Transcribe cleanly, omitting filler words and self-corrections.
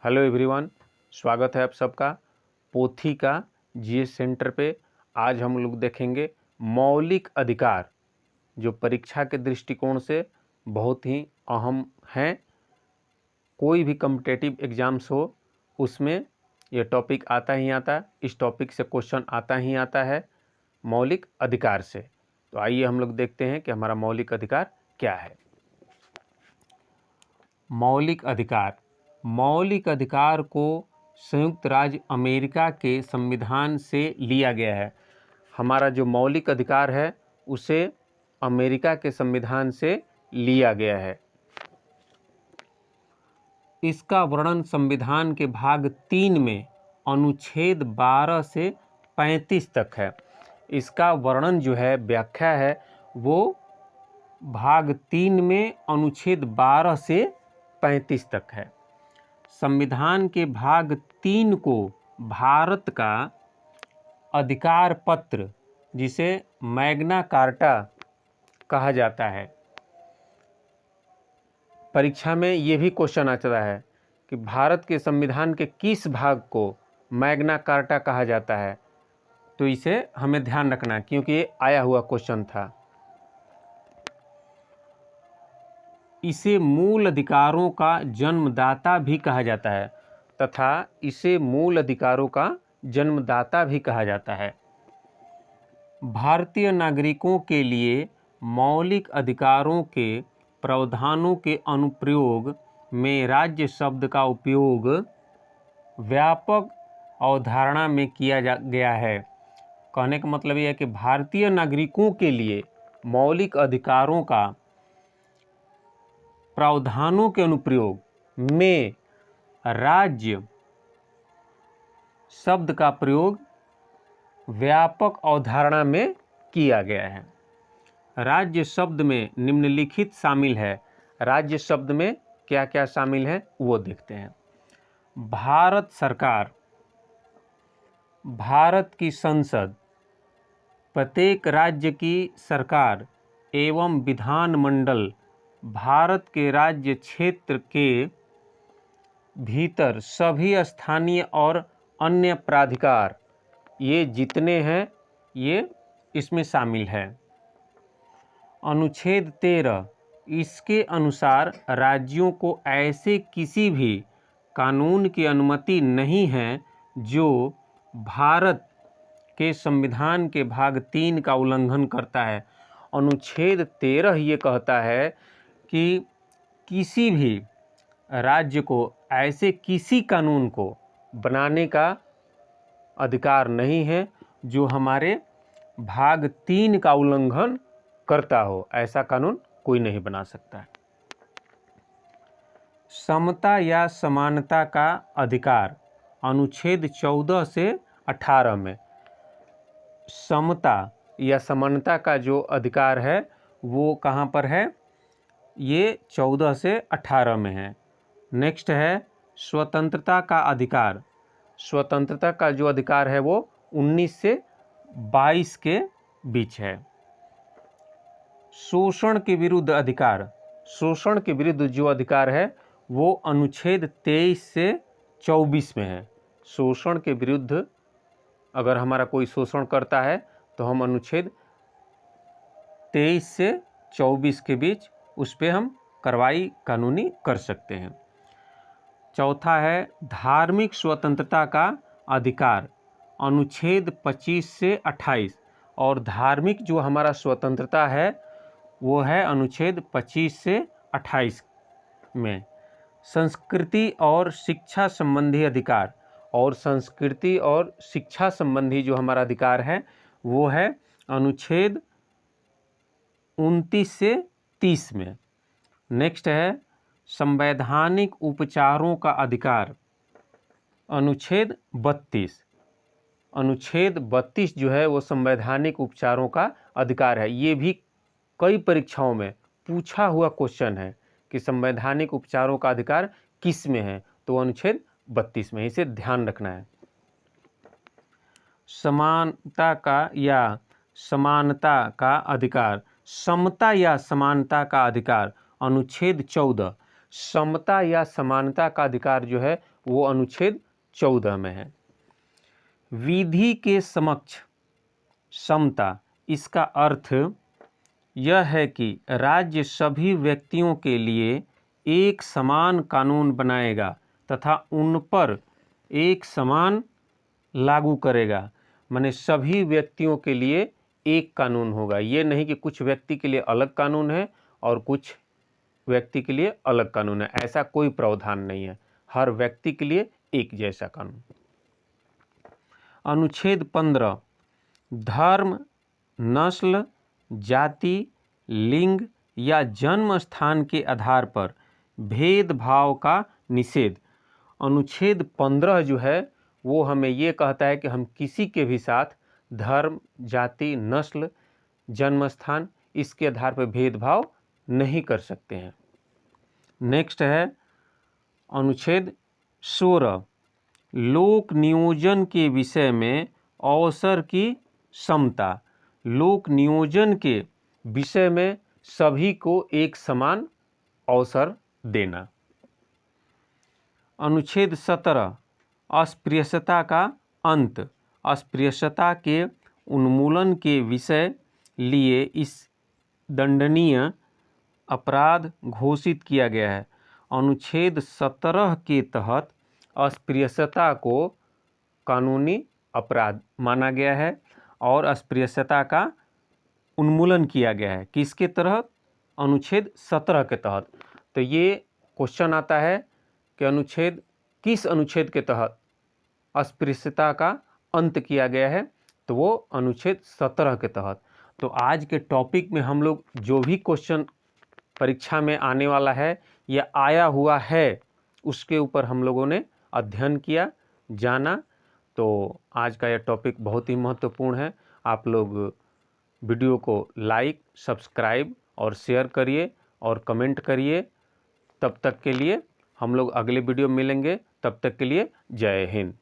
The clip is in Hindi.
हेलो एवरीवन, स्वागत है आप सबका पोथी का जीएस सेंटर पे। आज हम लोग देखेंगे मौलिक अधिकार, जो परीक्षा के दृष्टिकोण से बहुत ही अहम हैं। कोई भी कॉम्पिटिटिव एग्जाम्स हो उसमें यह टॉपिक आता ही आता है। इस टॉपिक से क्वेश्चन आता ही आता है मौलिक अधिकार से। तो आइए हम लोग देखते हैं कि हमारा मौलिक अधिकार क्या है। मौलिक अधिकार, मौलिक अधिकार को संयुक्त राज्य अमेरिका के संविधान से लिया गया है। हमारा जो मौलिक अधिकार है उसे अमेरिका के संविधान से लिया गया है। इसका वर्णन संविधान के भाग 3 में अनुच्छेद 12 से 35 तक है। इसका वर्णन जो है, व्याख्या है, वो भाग 3 में अनुच्छेद 12 से 35 तक है। संविधान के भाग 3 को भारत का अधिकार पत्र, जिसे मैग्ना कार्टा कहा जाता है। परीक्षा में ये भी क्वेश्चन आता है कि भारत के संविधान के किस भाग को मैग्ना कार्टा कहा जाता है। तो इसे हमें ध्यान रखना है क्योंकि ये आया हुआ क्वेश्चन था। इसे मूल अधिकारों का जन्मदाता भी कहा जाता है तथा इसे मूल अधिकारों का जन्मदाता भी कहा जाता है। भारतीय नागरिकों के लिए मौलिक अधिकारों के प्रावधानों के अनुप्रयोग में राज्य शब्द का उपयोग व्यापक अवधारणा में किया गया है। कहने का मतलब यह है कि भारतीय नागरिकों के लिए मौलिक अधिकारों का प्रावधानों के अनुप्रयोग में राज्य शब्द का प्रयोग व्यापक अवधारणा में किया गया है। राज्य शब्द में निम्नलिखित शामिल है। राज्य शब्द में क्या क्या शामिल है वो देखते हैं। भारत सरकार, भारत की संसद, प्रत्येक राज्य की सरकार एवं विधानमंडल, भारत के राज्य क्षेत्र के भीतर सभी स्थानीय और अन्य प्राधिकार, ये जितने हैं ये इसमें शामिल है। अनुच्छेद 13, इसके अनुसार राज्यों को ऐसे किसी भी कानून की अनुमति नहीं है जो भारत के संविधान के भाग 3 का उल्लंघन करता है। अनुच्छेद 13 ये कहता है कि किसी भी राज्य को ऐसे किसी कानून को बनाने का अधिकार नहीं है जो हमारे भाग 3 का उल्लंघन करता हो। ऐसा कानून कोई नहीं बना सकता है। समता या समानता का अधिकार, अनुच्छेद 14 से 18 में समता या समानता का जो अधिकार है वो कहाँ पर है? ये 14 से 18 में है। नेक्स्ट है स्वतंत्रता का अधिकार। स्वतंत्रता का जो अधिकार है वो 19 से 22 के बीच है। शोषण के विरुद्ध अधिकार, शोषण के विरुद्ध जो अधिकार है वो अनुच्छेद 23 से 24 में है। शोषण के विरुद्ध अगर हमारा कोई शोषण करता है तो हम अनुच्छेद 23 से 24 के बीच उस पर हम कार्रवाई कानूनी कर सकते हैं। चौथा है धार्मिक स्वतंत्रता का अधिकार, अनुच्छेद 25 से 28, और धार्मिक जो हमारा स्वतंत्रता है वो है अनुच्छेद 25 से 28 में। संस्कृति और शिक्षा संबंधी अधिकार, और संस्कृति और शिक्षा संबंधी जो हमारा अधिकार है वो है अनुच्छेद 29 से 30 में। नेक्स्ट है संवैधानिक उपचारों का अधिकार, अनुच्छेद 32। अनुच्छेद 32 जो है वो संवैधानिक उपचारों का अधिकार है। ये भी कई परीक्षाओं में पूछा हुआ क्वेश्चन है कि संवैधानिक उपचारों का अधिकार किस में है, तो अनुच्छेद 32 में। इसे ध्यान रखना है। समानता का या समानता का अधिकार, समता या समानता का अधिकार, अनुच्छेद 14। समता या समानता का अधिकार जो है वो अनुच्छेद 14 में है। विधि के समक्ष समता, इसका अर्थ यह है कि राज्य सभी व्यक्तियों के लिए एक समान कानून बनाएगा तथा उन पर एक समान लागू करेगा। माने सभी व्यक्तियों के लिए एक कानून होगा, ये नहीं कि कुछ व्यक्ति के लिए अलग कानून है और कुछ व्यक्ति के लिए अलग कानून है, ऐसा कोई प्रावधान नहीं है, हर व्यक्ति के लिए एक जैसा कानून। अनुच्छेद 15 धर्म, नस्ल, जाति, लिंग या जन्म स्थान के आधार पर भेदभाव का निषेध। अनुच्छेद 15 जो है वो हमें ये कहता है कि हम किसी के भी साथ धर्म, जाति, नस्ल, जन्म स्थान इसके आधार पर भेदभाव नहीं कर सकते हैं। नेक्स्ट है अनुच्छेद 16 लोक नियोजन के विषय में अवसर की समता। लोक नियोजन के विषय में सभी को एक समान अवसर देना। अनुच्छेद 17 अस्पृश्यता का अंत। अस्पृश्यता के उन्मूलन के विषय लिए इस दंडनीय अपराध घोषित किया गया है। अनुच्छेद 17 के तहत अस्पृश्यता को कानूनी अपराध माना गया है और अस्पृश्यता का उन्मूलन किया गया है। किसके तहत? अनुच्छेद 17 के तहत। तो ये क्वेश्चन आता है कि किस अनुच्छेद के तहत अस्पृश्यता का अंत किया गया है, तो वो अनुच्छेद 17 के तहत। तो आज के टॉपिक में हम लोग जो भी क्वेश्चन परीक्षा में आने वाला है या आया हुआ है उसके ऊपर हम लोगों ने अध्ययन किया, जाना। तो आज का यह टॉपिक बहुत ही महत्वपूर्ण है। आप लोग वीडियो को लाइक, सब्सक्राइब और शेयर करिए और कमेंट करिए। तब तक के लिए हम लोग अगले वीडियो में मिलेंगे, तब तक के लिए जय हिंद।